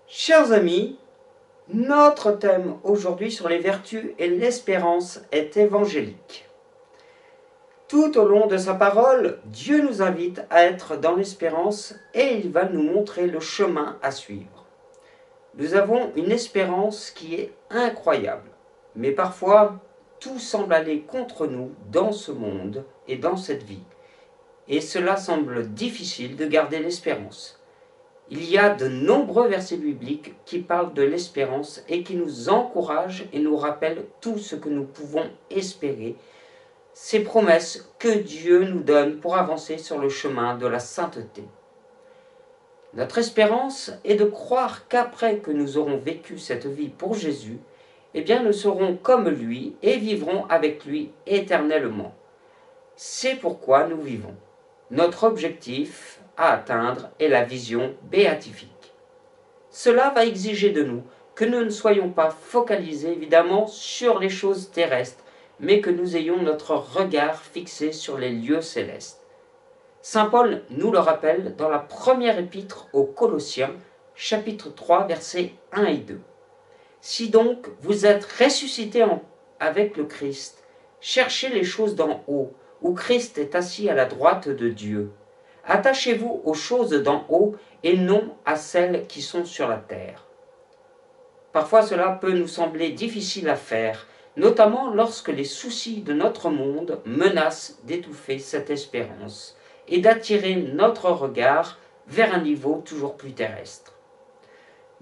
Chers amis, notre thème aujourd'hui sur les vertus et l'espérance est évangélique. Tout au long de sa parole, Dieu nous invite à être dans l'espérance et il va nous montrer le chemin à suivre. Nous avons une espérance qui est incroyable, mais parfois tout semble aller contre nous dans ce monde et dans cette vie. Et cela semble difficile de garder l'espérance. Il y a de nombreux versets bibliques qui parlent de l'espérance et qui nous encouragent et nous rappellent tout ce que nous pouvons espérer, ces promesses que Dieu nous donne pour avancer sur le chemin de la sainteté. Notre espérance est de croire qu'après que nous aurons vécu cette vie pour Jésus, eh bien nous serons comme lui et vivrons avec lui éternellement. C'est pourquoi nous vivons. Notre objectif à atteindre est la vision béatifique. Cela va exiger de nous que nous ne soyons pas focalisés évidemment sur les choses terrestres, mais que nous ayons notre regard fixé sur les lieux célestes. Saint Paul nous le rappelle dans la première épître aux Colossiens, chapitre 3, versets 1 et 2. Si donc vous êtes ressuscités avec le Christ, cherchez les choses d'en haut, où Christ est assis à la droite de Dieu. Attachez-vous aux choses d'en haut et non à celles qui sont sur la terre. Parfois cela peut nous sembler difficile à faire, notamment lorsque les soucis de notre monde menacent d'étouffer cette espérance et d'attirer notre regard vers un niveau toujours plus terrestre.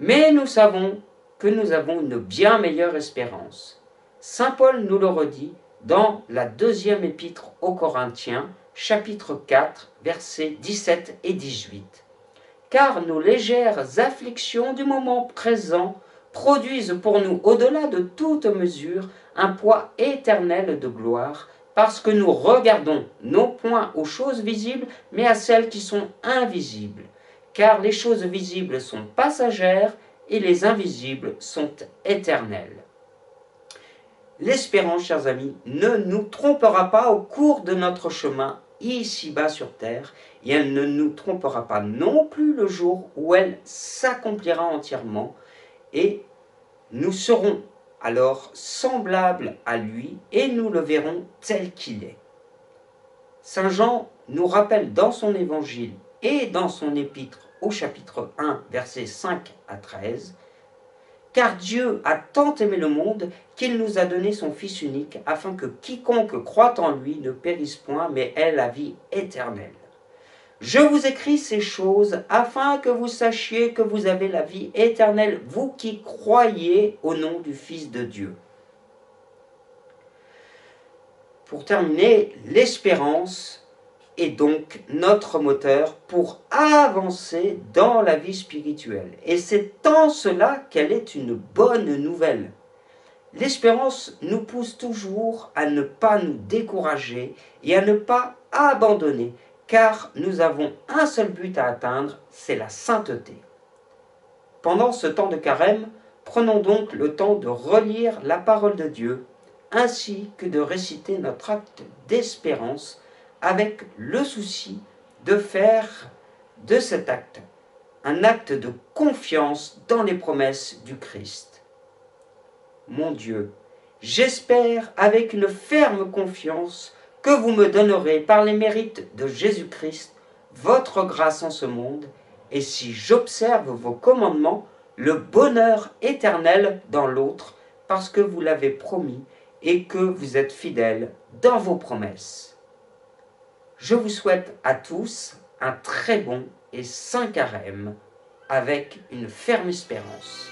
Mais nous savons que nous avons une bien meilleure espérance. Saint Paul nous le redit dans la deuxième épître aux Corinthiens, chapitre 4, versets 17 et 18. Car nos légères afflictions du moment présent produisent pour nous, au-delà de toute mesure, un poids éternel de gloire, parce que nous regardons non point aux choses visibles, mais à celles qui sont invisibles. Car les choses visibles sont passagères et les invisibles sont éternelles. L'espérance, chers amis, ne nous trompera pas au cours de notre chemin ici-bas sur terre, et elle ne nous trompera pas non plus le jour où elle s'accomplira entièrement, et nous serons alors semblables à lui, et nous le verrons tel qu'il est. Saint Jean nous rappelle dans son évangile et dans son épître au chapitre 1, versets 5 à 13, car Dieu a tant aimé le monde qu'il nous a donné son Fils unique, afin que quiconque croit en lui ne périsse point, mais ait la vie éternelle. Je vous écris ces choses afin que vous sachiez que vous avez la vie éternelle, vous qui croyez au nom du Fils de Dieu. Pour terminer, l'espérance est donc notre moteur pour avancer dans la vie spirituelle. Et c'est en cela qu'elle est une bonne nouvelle. L'espérance nous pousse toujours à ne pas nous décourager et à ne pas abandonner, car nous avons un seul but à atteindre, c'est la sainteté. Pendant ce temps de carême, prenons donc le temps de relire la parole de Dieu, ainsi que de réciter notre acte d'espérance, avec le souci de faire de cet acte un acte de confiance dans les promesses du Christ. Mon Dieu, j'espère avec une ferme confiance que vous me donnerez par les mérites de Jésus-Christ votre grâce en ce monde, et si j'observe vos commandements, le bonheur éternel dans l'autre, parce que vous l'avez promis et que vous êtes fidèles dans vos promesses. Je vous souhaite à tous un très bon et saint carême avec une ferme espérance.